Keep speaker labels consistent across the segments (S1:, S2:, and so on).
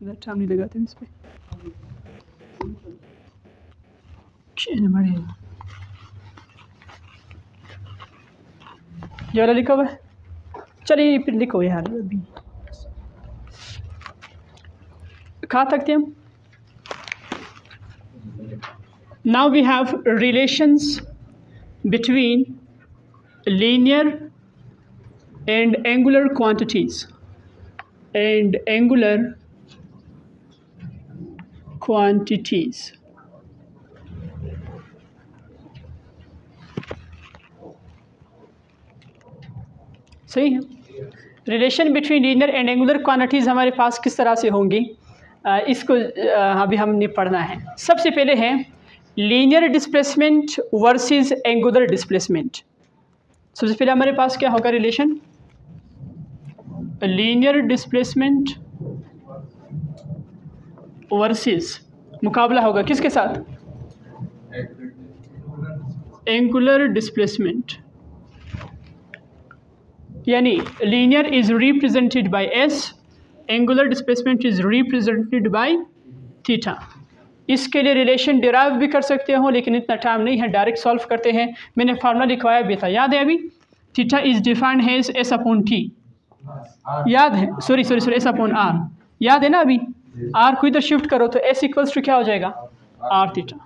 S1: Time नहीं लगाते इस पर। ये वाला लिखा हुआ है, चलिए फिर लिखो यार। अभी कहाँ तक थे हम? Now we have relations between linear and angular quantities सही है। Relation between linear and angular quantities हमारे पास किस तरह से होंगी, इसको अभी हमने पढ़ना है। सबसे पहले है linear displacement versus angular displacement. सबसे पहले हमारे पास क्या होगा रिलेशन, लीनियर डिस्प्लेसमेंट वर्सेस, मुकाबला होगा किसके साथ, एंगुलर डिस्प्लेसमेंट। यानी linear is represented by S, angular displacement is represented by theta. इसके लिए रिलेशन डिराइव भी कर सकते हो, लेकिन इतना टाइम नहीं है, डायरेक्ट सॉल्व करते हैं। मैंने फार्मूला लिखवाया भी था, याद है अभी? Theta is defined has S upon T, याद है? सॉरी एस अपॉन आर, याद है ना? अभी आर को इधर शिफ्ट करो तो एस इक्वल्स टू क्या हो जाएगा, R theta.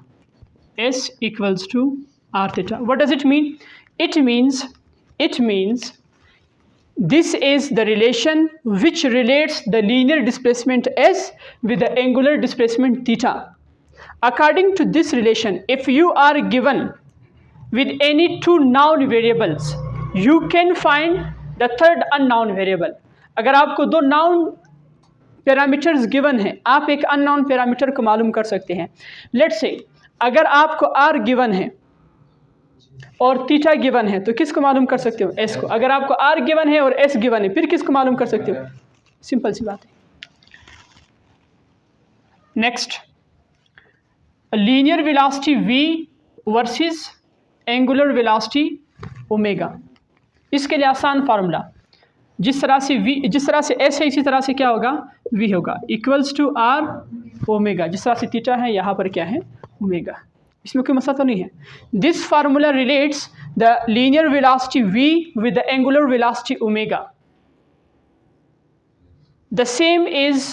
S1: S equals to R theta. What does it mean? It means this is the relation which relates the linear displacement s with the angular displacement theta. According to this relation, if you are given with any two known variables, you can find the third unknown variable. अगर आपको दो noun parameters given है, आप एक unknown parameter को मालूम कर सकते हैं। लेट्स से अगर आपको r गिवन है और थीटा गिवन है तो किसको मालूम कर सकते हो, एस को। अगर आपको आर गिवन है और एस गिवन है फिर किसको मालूम कर सकते हो, सिंपल सी बात है। Next, linear velocity V versus angular velocity omega. इसके लिए आसान फार्मूला, जिस तरह से एस है इसी तरह से क्या होगा, वी होगा, इक्वल्स टू आर ओमेगा। जिस तरह से थीटा है यहाँ पर क्या है, ओमेगा। इसमें कोई मसला तो नहीं है। This formula relates the linear velocity v with the angular velocity omega. The same is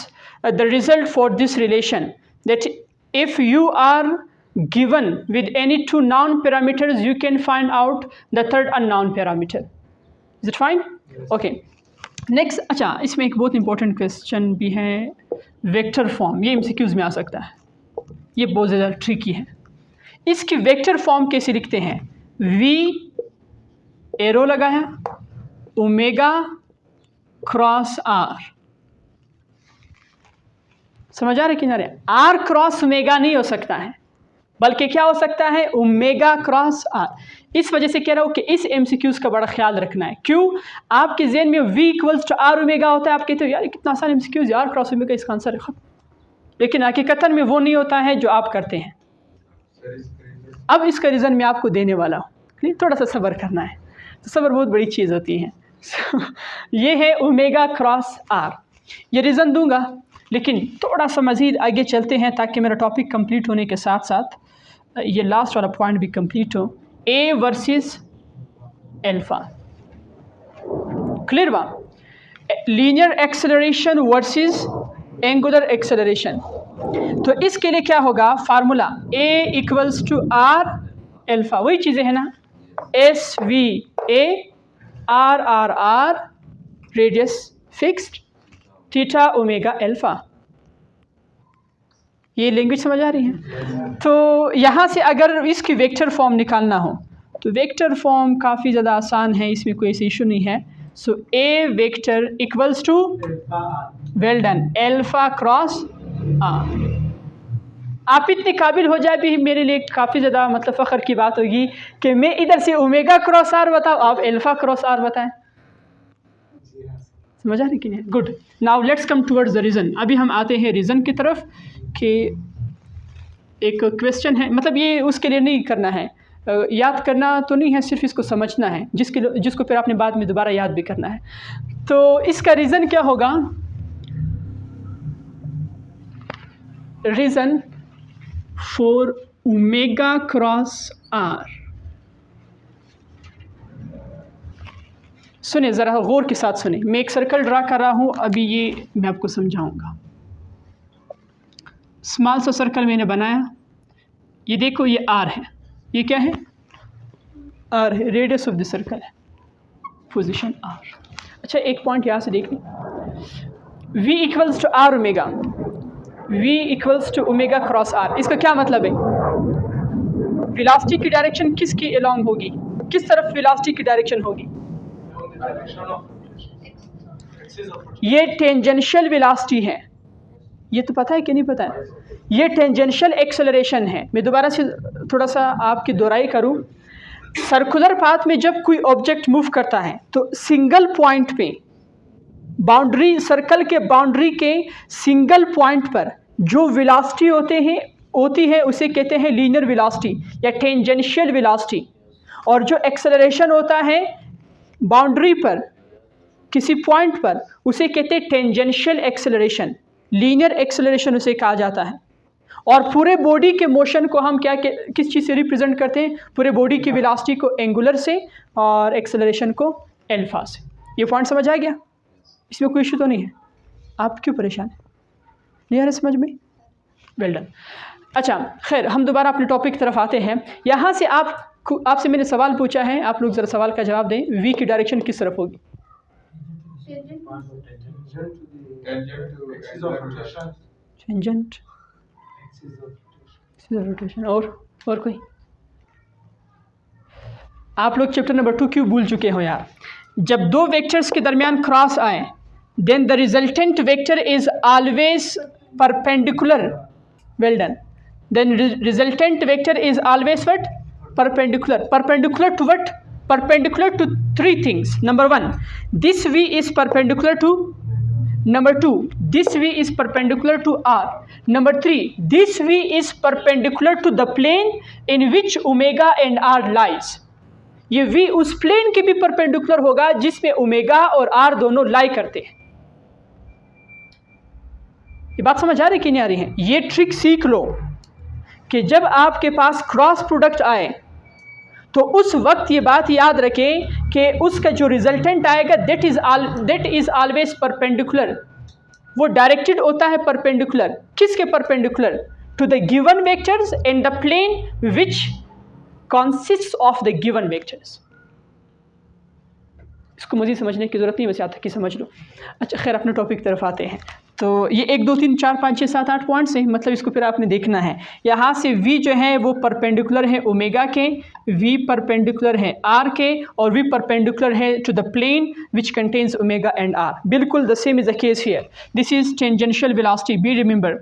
S1: the result for this relation, that if you are given with any two known parameters, you can find out the third unknown parameter. Is it fine? Okay. Next, अच्छा इसमें एक बहुत important question भी है, vector form. ये MCQs में आ सकता है, ये बहुत ज़्यादा ट्रिकी है। इसकी वेक्टर फॉर्म कैसे लिखते हैं, v एरो लगाया, ओमेगा क्रॉस r। समझ आ रहे किनारे? r क्रॉस ओमेगा नहीं हो सकता है, बल्कि क्या हो सकता है, ओमेगा क्रॉस r। इस वजह से कह रहा हूँ कि इस MCQs का बड़ा ख्याल रखना है। क्यों? आपके ज़हन में v equals to r omega होता है, आप कहते हो यार कितना आसान MCQs, r क्रॉस ओमेगा इसका आंसर है, लेकिन हकीकतन में वो नहीं होता है जो आप करते हैं। अब इसका रीज़न मैं आपको देने वाला हूँ, थोड़ा सा सब्र करना है, तो सब्र बहुत बड़ी चीज़ होती है। ये है ओमेगा क्रॉस r, ये रीज़न दूंगा, लेकिन थोड़ा सा मज़ीद आगे चलते हैं ताकि मेरा टॉपिक कंप्लीट होने के साथ साथ ये लास्ट वाला पॉइंट भी कंप्लीट हो। a वर्सेस अल्फ़ा, क्लियर बा? Linear acceleration versus angular acceleration. तो इसके लिए क्या होगा formula, a equals to R alpha, वही चीज़ें हैं ना, S V A, R R R radius fixed, theta omega alpha. ये लैंग्वेज समझ आ रही है? तो यहाँ से अगर इसकी वेक्टर फॉर्म निकालना हो तो वेक्टर फॉर्म काफ़ी ज़्यादा आसान है, इसमें कोई ऐसा इशू नहीं है। So A vector equals to, well done, alpha cross R. आप इतने काबिल हो जाए भी मेरे लिए काफ़ी ज़्यादा मतलब फ़ख्र की बात होगी कि मैं इधर से ओमेगा क्रॉस आर बताऊँ, आप अल्फ़ा क्रॉस आर बताएं। समझ आ रही कि नहीं? Good. Now let's come towards the reason. अभी हम आते हैं रीज़न की तरफ कि एक क्वेश्चन है, मतलब ये उसके लिए नहीं करना है, याद करना तो नहीं है, सिर्फ इसको समझना है, जिसको फिर आपने बाद में दोबारा याद भी करना है। तो इसका रीज़न क्या होगा, reason for omega cross R. सुने ज़रा गौर के साथ सुने, मैं एक सर्कल ड्रा कर रहा हूँ, अभी ये मैं आपको समझाऊंगा। स्मॉल सा सर्कल मैंने बनाया, ये देखो ये आर है, ये क्या है? आर है, रेडियस ऑफ द सर्कल है, पोजीशन आर। अच्छा एक पॉइंट यहाँ से देख लें, V equals to R omega, V equals to omega cross R. इसका क्या मतलब है? वेलोसिटी की डायरेक्शन किसकी अलोंग होगी, किस तरफ वेलोसिटी की डायरेक्शन होगी? ये टेंजेंशियल वेलोसिटी है, ये तो पता है कि नहीं पता है? ये टेंजेंशियल एक्सेलरेशन है। मैं दोबारा से थोड़ा सा आपकी दोहराई करूं, सर्कुलर पाथ में जब कोई ऑब्जेक्ट मूव करता है तो सिंगल पॉइंट पे, बाउंड्री सर्कल के बाउंड्री के सिंगल पॉइंट पर जो वेलोसिटी होती है उसे कहते हैं लीनियर वेलोसिटी या टेंजेंशियल वेलोसिटी। और जो एक्सेलरेशन होता है बाउंड्री पर किसी पॉइंट पर उसे कहते हैं टेंजेंशियल एक्सेलरेशन, लीनियर एक्सेलरेशन उसे कहा जाता है। और पूरे बॉडी के मोशन को हम किस चीज़ से रिप्रेजेंट करते हैं? पूरे बॉडी की वेलोसिटी को एंगुलर से और एक्सेलरेशन को अल्फा से। ये पॉइंट समझ आ गया? इसमें कोई इशू तो नहीं है? आप क्यों परेशान हैं? नहीं आ रहा समझ में? Well done. अच्छा खैर, हम दोबारा अपने टॉपिक की तरफ आते हैं। यहाँ से आपसे मैंने सवाल पूछा है, आप लोग ज़रा सवाल का जवाब दें। वी की डायरेक्शन किस तरफ होगी? Tangent rotation. और कोई? आप लोग चैप्टर नंबर 2 क्यों भूल चुके हो यार? जब दो वेक्टर्स के दरमियान क्रॉस आए, then the resultant vector is always perpendicular. Well done. Then resultant vector is always what? Perpendicular. Perpendicular to what? Perpendicular to three things. Number 1, this V is perpendicular to. Number 2, this V is perpendicular to R. Number 3, this V is perpendicular to the plane in which omega and R lies. ये V उस plane के भी perpendicular होगा जिसमें omega और R दोनों लाई करते हैं। ये बात समझ आ रही कि नहीं आ रही है? ये ट्रिक सीख लो कि जब आपके पास क्रॉस प्रोडक्ट आए तो उस वक्त ये बात याद रखें कि उसका जो रिजल्टेंट आएगा दैट इज ऑलवेज परपेंडिकुलर। वो डायरेक्टेड होता है परपेंडिकुलर। किसके perpendicular? To the given vectors and the plane which consists of the given vectors. इसको मज़ीद समझने की ज़रूरत नहीं, वैसे आता कि समझ लो। अच्छा खैर, अपने टॉपिक की तरफ आते हैं। तो ये 1 2 3 4 5 6 7 8 पॉइंट्स हैं, मतलब इसको फिर आपने देखना है। यहाँ से V जो है वो परपेंडिकुलर है ओमेगा के, V परपेंडिकुलर है R के, और V परपेंडिकुलर है to the plane which contains omega and R। बिल्कुल the same is the case here. This is tangential velocity, be remember,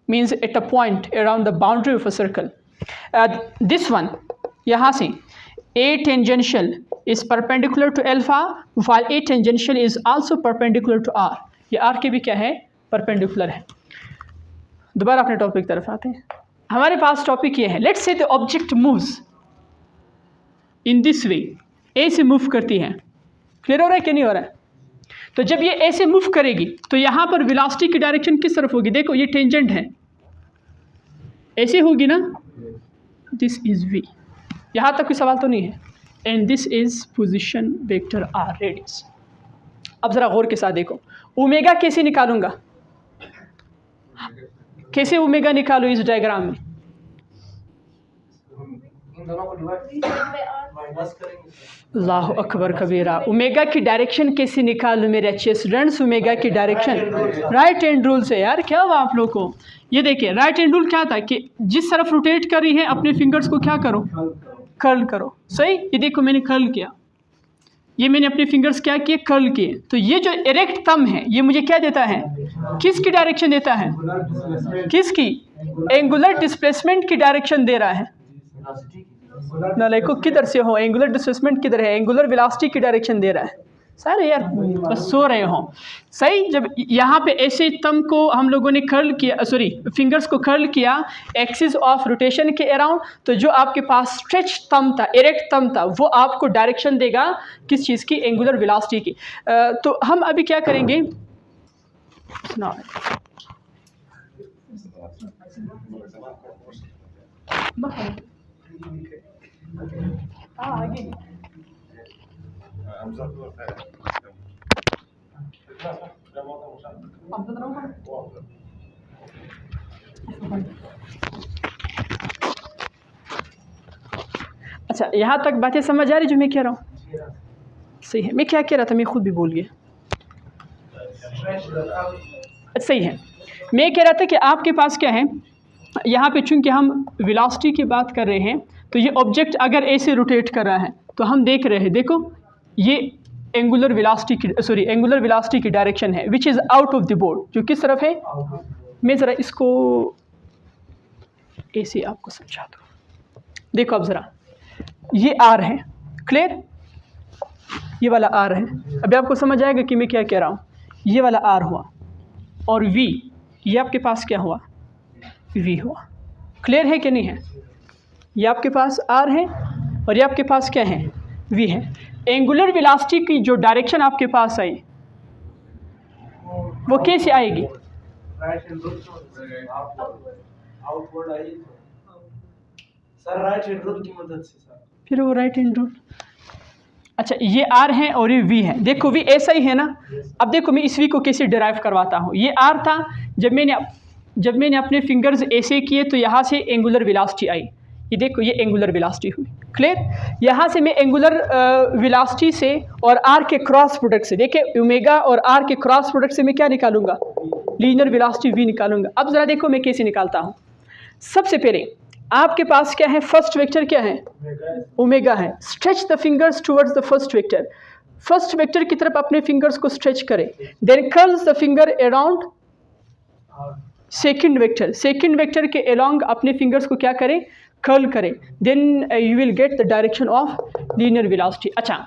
S1: means at a point around the boundary of a circle. This one, यहाँ से A tangential is perpendicular to alpha while A tangential is also perpendicular to R। ये R के भी क्या है? Perpendicular है। दोबारा अपने टॉपिक की तरफ आते हैं। हमारे पास टॉपिक ये है, let's say the object moves in this way. A से मूव करती है, क्लियर हो रहा है कि नहीं हो रहा है? तो जब ये ए से मूव करेगी तो यहाँ पर वेलोसिटी की डायरेक्शन किस तरफ होगी? देखो ये टेंजेंट है, ऐसे होगी ना, दिस इज V। यहाँ तक कोई सवाल तो नहीं है? And this is position vector R radius. अब ज़रा गौर के साथ देखो, ओमेगा कैसे निकालूंगा? कैसे ओमेगा निकालूँ इस डायग्राम में? अल्लाह अकबर कबीरा। ओमेगा की डायरेक्शन कैसे निकालूँ मेरे अच्छे स्टूडेंट्स? ओमेगा की डायरेक्शन राइट हैंड रूल से। यार क्या हुआ आप लोग को? ये देखिए राइट हैंड रूल क्या था कि जिस तरफ रोटेट कर रही है अपने फिंगर्स को क्या करो? कर्ल करो। सही, ये देखो मैंने कर्ल किया, ये मैंने अपने फिंगर्स क्या किए? कर्ल किए। तो ये जो इरेक्ट थंब है ये मुझे क्या देता है? किसकी डायरेक्शन देता है? किसकी? एंगुलर डिस्प्लेसमेंट की डायरेक्शन दे रहा है। नालायको किधर से हो? एंगुलर डिस्प्लेसमेंट किधर है? एंगुलर वेलोसिटी की डायरेक्शन दे रहा है। सारे यार बस सो रहे हो। सही, जब यहाँ पे ऐसे थंब को हम लोगों ने कर्ल किया, सॉरी फिंगर्स को कर्ल किया एक्सिस ऑफ रोटेशन के अराउंड, तो जो आपके पास स्ट्रेच थंब था, इरेक्ट थंब था, वो आपको डायरेक्शन देगा किस चीज़ की? एंगुलर वेलोसिटी की। तो हम अभी क्या करेंगे? आगे अच्छा, यहाँ तक बातें समझ आ रही जो मैं कह रहा हूँ? सही है। मैं क्या कह रहा था, मैं खुद भी भूल गया। सही है, मैं कह रहा था कि आपके पास क्या है, यहाँ पे चूंकि हम वेलोसिटी की बात कर रहे हैं, तो ये ऑब्जेक्ट अगर ऐसे रोटेट कर रहा है तो हम देख रहे हैं, देखो ये एंगुलर वेलोसिटी की डायरेक्शन है which is out of the board, जो किस तरफ है। मैं ज़रा इसको ऐसे आपको समझा दूँ। देखो अब ज़रा, ये आर है, क्लियर, ये वाला आर है। अभी आपको समझ आएगा कि मैं क्या कह रहा हूँ। ये वाला आर हुआ और वी, ये आपके पास क्या हुआ, वी हुआ। क्लियर है कि नहीं है? ये आपके पास आर है और ये आपके पास क्या है, वी है। एंगुलर वेलोसिटी की जो डायरेक्शन आपके पास आई वो कैसे आएगी?
S2: सर राइट हैंड रूल की मदद से सर।
S1: फिर वो राइट हैंड रूल। अच्छा, ये आर है और ये वी है। देखो वी ऐसा ही है ना। अब देखो मैं इस वी को कैसे डिराइव करवाता हूँ। ये आर था, जब मैंने अपने फिंगर्स ऐसे किए तो यहाँ से एंगुलर वेलोसिटी आई। ये देखो ये एंगुलर वेलोसिटी हुई। क्लियर? यहाँ से मैं एंगुलर वेलोसिटी से और आर के क्रॉस प्रोडक्ट से, देखिए ओमेगा और आर के क्रॉस प्रोडक्ट से मैं क्या निकालूंगा, लीनियर वेलोसिटी वी निकालूंगा। अब ज़रा देखो मैं कैसे निकालता हूँ। सबसे पहले आपके पास क्या है, फर्स्ट वेक्टर क्या है, ओमेगा है। Stretch the fingers towards the first vector. First vector की तरफ अपने फिंगर्स को स्ट्रेच करें। Then curls the finger around second vector. Second vector के अलोंग अपने फिंगर्स को क्या करें, कर्ल करें। Then you will get the direction of linear velocity. अच्छा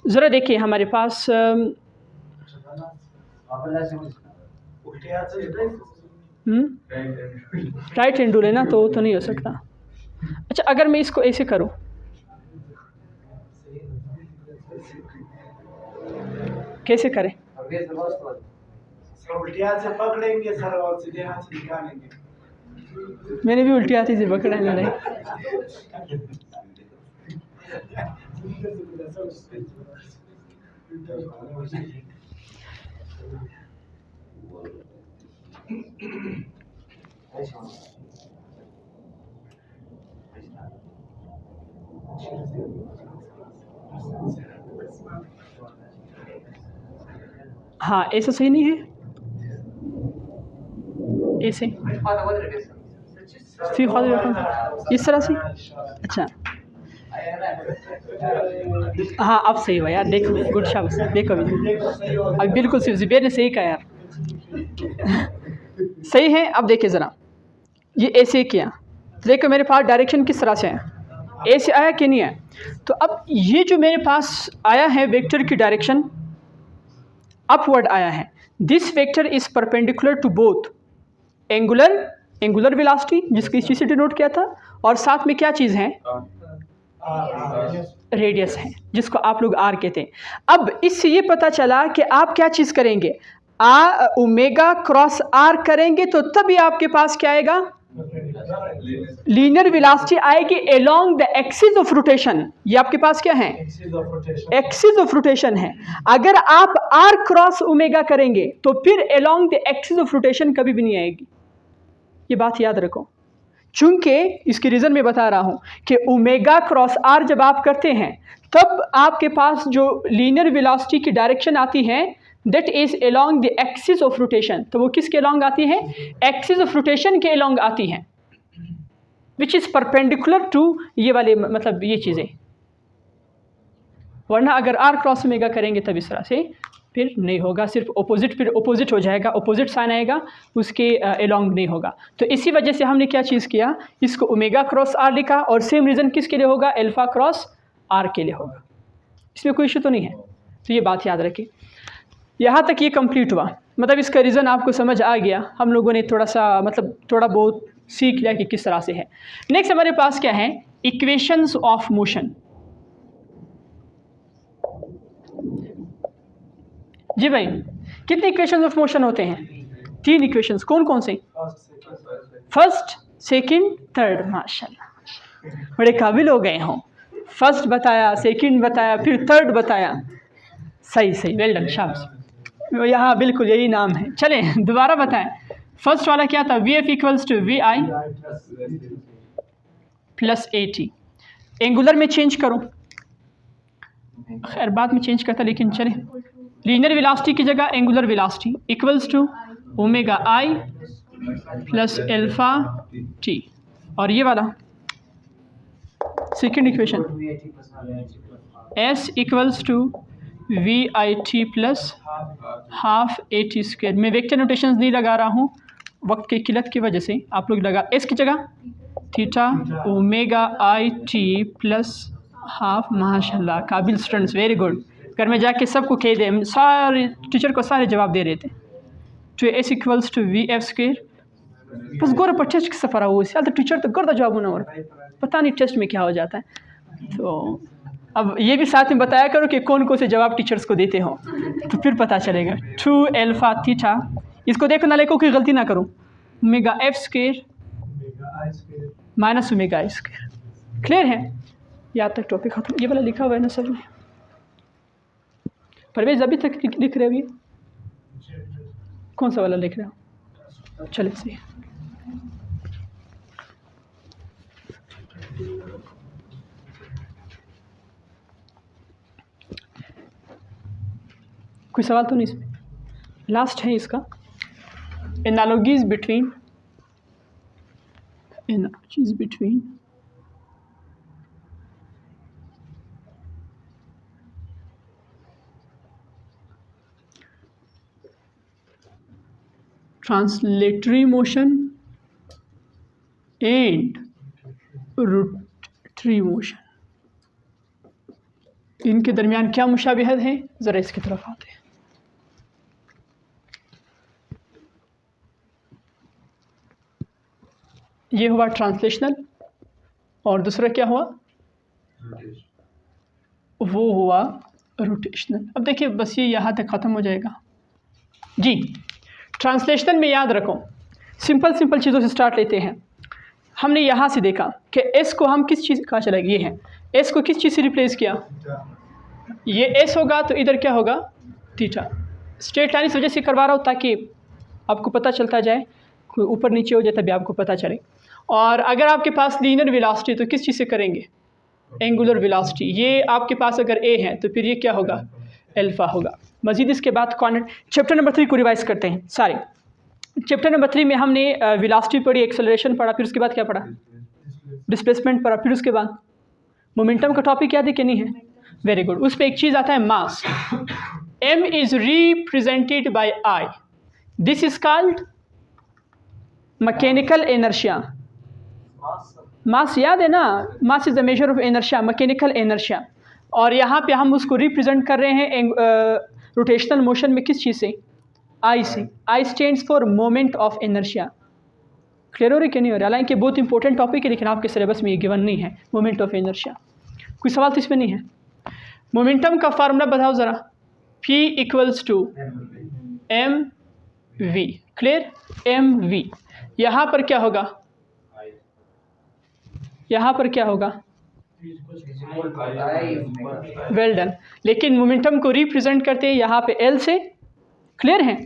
S1: ज़रा देखिए हमारे पास राइट हैंड रूल है ना, तो वो तो नहीं हो सकता। अच्छा अगर मैं इसको ऐसे करूं, कैसे करें?
S2: उल्टी हाथ से पकड़ेंगे सर और सीधे हाथ से निकालेंगे।
S1: मैंने भी उल्टी हाथी से पकड़ा है नहीं। हाँ ऐसा सही नहीं है, ऐसे इस तरह से। अच्छा हाँ अब सही हुआ यार, देखो गुड शाबाश, देखो अब बिल्कुल सिर्फ ज़ुबैर ने सही कहा यार। सही है। अब देखिए ज़रा, ये ऐसे किया, देखो मेरे पास डायरेक्शन किस तरह से है, ऐसे आया कि नहीं है। तो अब ये जो मेरे पास आया है वेक्टर की डायरेक्शन अपवर्ड आया है। This vector is perpendicular to both angular velocity, जिसको इस चीज़ से डिनोट किया था, और साथ में क्या चीज़ है, रेडियस है, जिसको आप लोग आर कहते हैं। अब इससे ये पता चला कि आप क्या चीज़ करेंगे, ओमेगा क्रॉस आर करेंगे तो तभी आपके पास क्या आएगा, लीनियर वेलोसिटी आएगी along the axis of rotation. ये आपके पास क्या है, एक्सिस ऑफ रोटेशन है। अगर आप आर क्रॉस ओमेगा करेंगे तो फिर along the axis of rotation कभी भी नहीं आएगी। ये बात याद रखो, चूंकि इसकी रीज़न मैं बता रहा हूं कि ओमेगा क्रॉस आर जब आप करते हैं तब आपके पास जो लीनियर वेलोसिटी की डायरेक्शन आती है that is along the axis of rotation. तो वो किसके अलोंग आती है, एक्सिस ऑफ रोटेशन के अलोंग आती हैं, विच इज़ परपेंडिकुलर टू ये वाले, मतलब ये चीज़ें। वरना अगर आर क्रॉस ओमेगा करेंगे तब इस तरह से फिर नहीं होगा, सिर्फ ऑपोजिट, फिर ऑपोजिट हो जाएगा, ऑपोजिट साइन आएगा, उसके अलोंग नहीं होगा। तो इसी वजह से हमने क्या चीज़ किया, इसको ओमेगा क्रॉस आर लिखा, और सेम रीज़न किसके लिए होगा, अल्फा क्रॉस आर के लिए होगा। इसमें कोई इशू तो नहीं है। तो ये बात याद रखिए। यहाँ तक ये कंप्लीट हुआ, मतलब इसका रीज़न आपको समझ आ गया। हम लोगों ने थोड़ा सा मतलब थोड़ा बहुत सीख लिया कि किस तरह से है। नेक्स्ट हमारे पास क्या है, इक्वेशंस ऑफ मोशन। जी भाई, कितने इक्वेशंस ऑफ मोशन होते हैं, 3 इक्वेशंस। कौन कौन से, फर्स्ट, सेकंड, थर्ड। माशाल्लाह, बड़े काबिल हो गए हों। फर्स्ट बताया, सेकंड बताया, फिर थर्ड बताया। सही सही, वेल डन, शाबाश। यहाँ बिल्कुल यही नाम है। चलें दोबारा बताएं। फर्स्ट वाला क्या था? V F equals to V I plus A T. Angular में चेंज करो, खैर बाद में चेंज करता, लेकिन चले। लीनियर वेलोसिटी की जगह angular velocity equals to omega I plus alpha T. और ये वाला second equation S equals to V I T plus half A T square. मैं वेक्टर नोटेशंस नहीं लगा रहा हूँ वक्त की किल्लत की वजह से। आप लोग लगा एस की जगह थीटा ओमेगा आई टी प्लस हाफ। माशाल्लाह, काबिल स्टूडेंट्स, वेरी गुड। घर में जाके सबको कह दे, सारे टीचर को सारे जवाब दे रहे थे। तो S equals to V F square बस गोरा पर टेस्ट की सफ़र हो तो टीचर तो गर्दा जवाब होना, और पता नहीं टेस्ट में क्या हो जाता है। तो अब ये भी साथ में बताया करो कि कौन कौन से जवाब टीचर्स को देते हो, तो फिर पता चलेगा। 2 एल्फा थीटा, इसको देखो ना, लेको कोई गलती ना करो। Omega F square minus omega आई स्क्वायर। क्लियर है? यहाँ तक टॉपिक खत्म। ये वाला लिखा हुआ है ना सर में? परवेज अभी तक लिख रहे हो? ये कौन सा वाला लिख रहे हो? चले सही। कोई सवाल तो नहीं इसमें? लास्ट है इसका, analogies between translatory motion and rotary motion, इनके दरमियान क्या मुशाबिहत है? ज़रा इसकी तरफ आते हैं। ये हुआ ट्रांसलेशनल, और दूसरा क्या हुआ? वो हुआ रोटेशनल। अब देखिए बस ये यहाँ तक ख़त्म हो जाएगा जी। ट्रांसलेशनल में याद रखो, सिंपल सिंपल चीज़ों से स्टार्ट लेते हैं। हमने यहाँ से देखा कि एस को हम किस चीज़ का चलेगा, ये है एस को किस चीज़ से रिप्लेस किया? ये एस होगा तो इधर क्या होगा? थीटा। स्ट्रेट लाइन इस वजह से करवा रहा हूँ ताकि आपको पता चलता जाए, कोई ऊपर नीचे हो जाए तभी आपको पता चले। और अगर आपके पास लीनियर वेलोसिटी तो किस चीज़ से करेंगे? Angular velocity. ये आपके पास अगर ए है तो फिर ये क्या होगा? अल्फ़ा होगा। मज़ीद इसके बाद क्वांटिटी, चैप्टर नंबर 3 को रिवाइज़ करते हैं सारे। चैप्टर नंबर 3 में हमने वेलोसिटी पढ़ी, एक्सेलरेशन पढ़ा, फिर उसके बाद क्या पढ़ा? डिस्प्लेसमेंट पढ़ा, फिर उसके बाद मोमेंटम का टॉपिक याद है कि नहीं है? Very good. उस पर एक चीज़ आता है mass. m is represented by I, this is called mechanical inertia. Mass याद है ना? Mass is the measure of inertia, mechanical inertia. और यहाँ पे हम उसको रिप्रेजेंट कर रहे हैं रोटेशनल मोशन में किस चीज़ से? आई से। आई stands for moment of inertia. Clear हो रही कि नहीं हो रहा? हालांकि बहुत इंपॉर्टेंट टॉपिक है, लेकिन आपके सिलेबस में ये गिवन नहीं है, मोमेंट ऑफ इनर्शिया। कोई सवाल तो इसमें नहीं है? मोमेंटम का फार्मूला बताओ ज़रा। P equals to M V. Clear? M V. यहाँ पर क्या होगा? यहाँ पर क्या होगा? Well done. लेकिन मोमेंटम को रिप्रेजेंट करते हैं यहाँ पे L से। क्लियर है?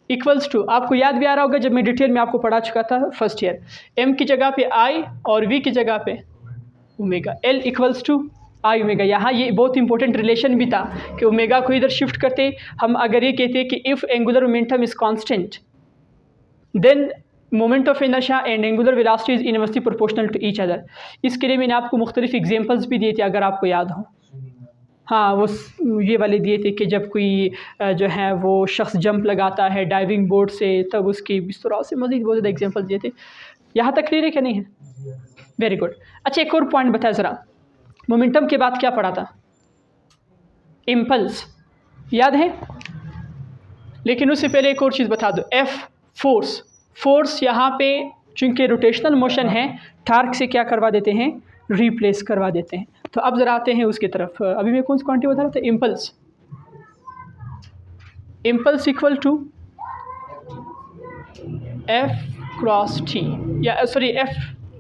S1: इक्वल्स टू, आपको याद भी आ रहा होगा जब मैं डिटेल में आपको पढ़ा चुका था फर्स्ट ईयर। M की जगह पे I और V की जगह पे omega. L equals to I omega. यहाँ ये बहुत इंपॉर्टेंट रिलेशन भी था कि ओमेगा को इधर शिफ्ट करते हम अगर ये कहते कि if angular momentum is constant then moment of inertia and angular velocity is inversely proportional to each other. इसके लिए मैंने आपको मुख्तलिफ एग्जांपल्स भी दिए थे अगर आपको याद हो। हाँ, वो ये वाले दिए थे कि जब कोई जो है वो शख्स जंप लगाता है डाइविंग बोर्ड से, तब उसकी इस तरह से मज़ीद बहुत ज़्यादा एग्जांपल्स दिए थे। यहाँ तक क्लियर है कि नहीं है? Very good. अच्छा, एक और पॉइंट बताया ज़रा। मोमेंटम के बाद क्या पढ़ा था? इम्पल्स, याद है? लेकिन उससे पहले एक और चीज़ बता दो, F फोर्स। फोर्स यहाँ पे चूँकि रोटेशनल मोशन है, टार्क से क्या करवा देते हैं? रिप्लेस करवा देते हैं। तो अब ज़रा आते हैं उसकी तरफ। अभी मैं कौन सी क्वांटिटी बता रहा था? Impulse. Impulse equal to F cross T, या सॉरी एफ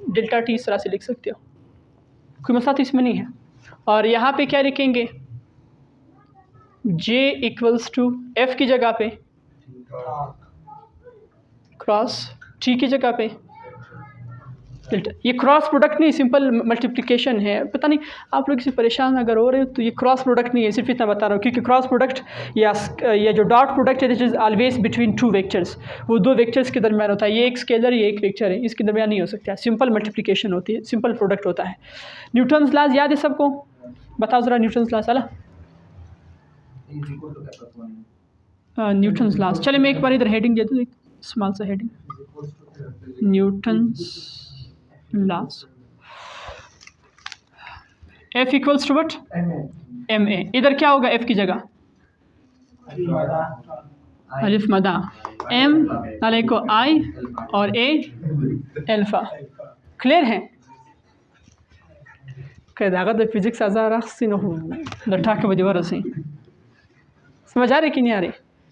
S1: डेल्टा टी इस तरह से लिख सकते हो, कोई मसला तो इसमें नहीं है। और यहाँ पे क्या लिखेंगे, जे इक्वल्स टू एफ की जगह पे क्रॉस टी की जगह पे डेल्टा। ये क्रॉस प्रोडक्ट नहीं, सिंपल मल्टीप्लिकेशन है। पता नहीं आप लोग इससे परेशान अगर हो रहे हो तो ये क्रॉस प्रोडक्ट नहीं है, सिर्फ इतना बता रहा हूँ, क्योंकि क्रॉस प्रोडक्ट या जो डॉट प्रोडक्ट है this is always between two vectors, वो दो वेक्टर्स के दरमियान होता है। ये एक स्केलर, ये एक वेक्टर है, इसके दरमियान नहीं हो सकता। सिंपल मल्टीप्लिकेशन होती है, सिंपल प्रोडक्ट होता है। न्यूटन्स लॉज याद है सबको? बताओ ज़रा न्यूटन्स लॉज वाला। न्यूटन्स लॉज, चले मैं एक बार इधर हेडिंग दे दूँ, एक स्मॉल सा heading, Newton's laws. F equals to what? M A. इधर क्या होगा F की जगह? अलिफ मदा, M नाले को I और A अल्फ़ा। क्लियर है? कैदागत फिजिक्स आज़ार लट्ठा के बजे वरसी समझ आ रहे कि नहीं आ रहे?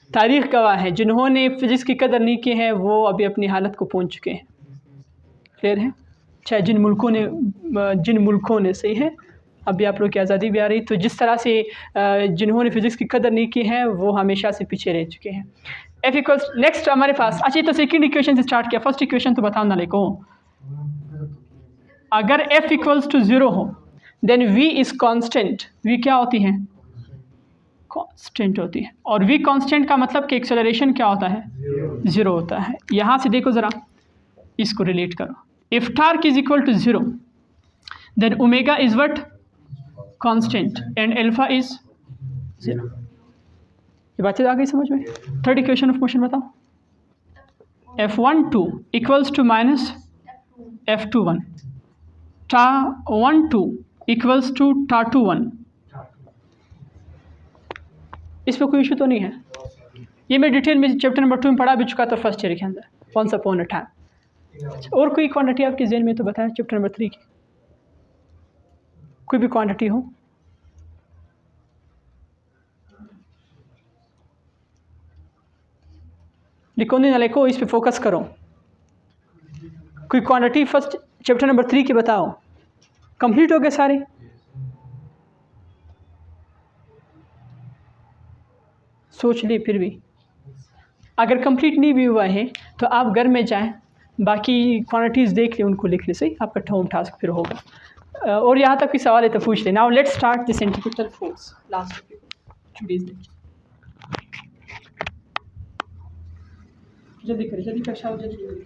S1: तारीख़ गवाह है, जिन्होंने फ़िज़िक्स की कदर नहीं की है वो अभी अपनी हालत को पहुंच चुके हैं। क्लियर है? चाहे जिन मुल्कों ने सही है, अभी आप लोग की आज़ादी भी आ रही, तो जिस तरह से जिन्होंने फ़िज़िक्स की कदर नहीं की है वो हमेशा से पीछे रह चुके हैं। F इक्वल्स, नेक्स्ट हमारे पास, अच्छा तो सेकंड इक्वेशन से स्टार्ट किया, फर्स्ट इक्वेशन तो बताओ ना लेको। अगर F इक्वल्स टू 0 हो then V is constant. V क्या होती है? कांस्टेंट होती है। और V कांस्टेंट का मतलब कि एक्सेलरेशन क्या होता है? 0 होता है। यहाँ से देखो ज़रा, इसको रिलेट करो। If torque is equal to 0 then omega is what? Constant and alpha is 0। ये बातें आ गई समझ में? थर्ड इक्वेशन ऑफ मोशन बताओ। F12 equals to minus F21, Ta12 equals to Ta21। इस पर कोई इशू तो नहीं है? ये मैं डिटेल में चैप्टर नंबर 2 में पढ़ा भी चुका था फर्स्ट ईयर के अंदर, वंस अपॉन अ टाइम। और कोई क्वांटिटी आपके ज़हन में तो बताएं चैप्टर नंबर 3 की, कोई भी क्वांटिटी हो। लिखो नहीं ना लिखो, इस पे फोकस करो। कोई क्वांटिटी फर्स्ट चैप्टर नंबर 3 की बताओ। कंप्लीट हो गए सारे? सोच लिए फिर भी अगर कंप्लीट नहीं भी हुआ है तो आप घर में जाएं, बाकी क्वांटिटीज़ देख लें, उनको लिख लें, सही आपका होम टास्क फिर होगा। और यहाँ तक कोई सवाल है तो पूछ लें। Now let's start the centripetal force, last today's lecture. जल्दी करें, जल्दी कक्षा जल्दी।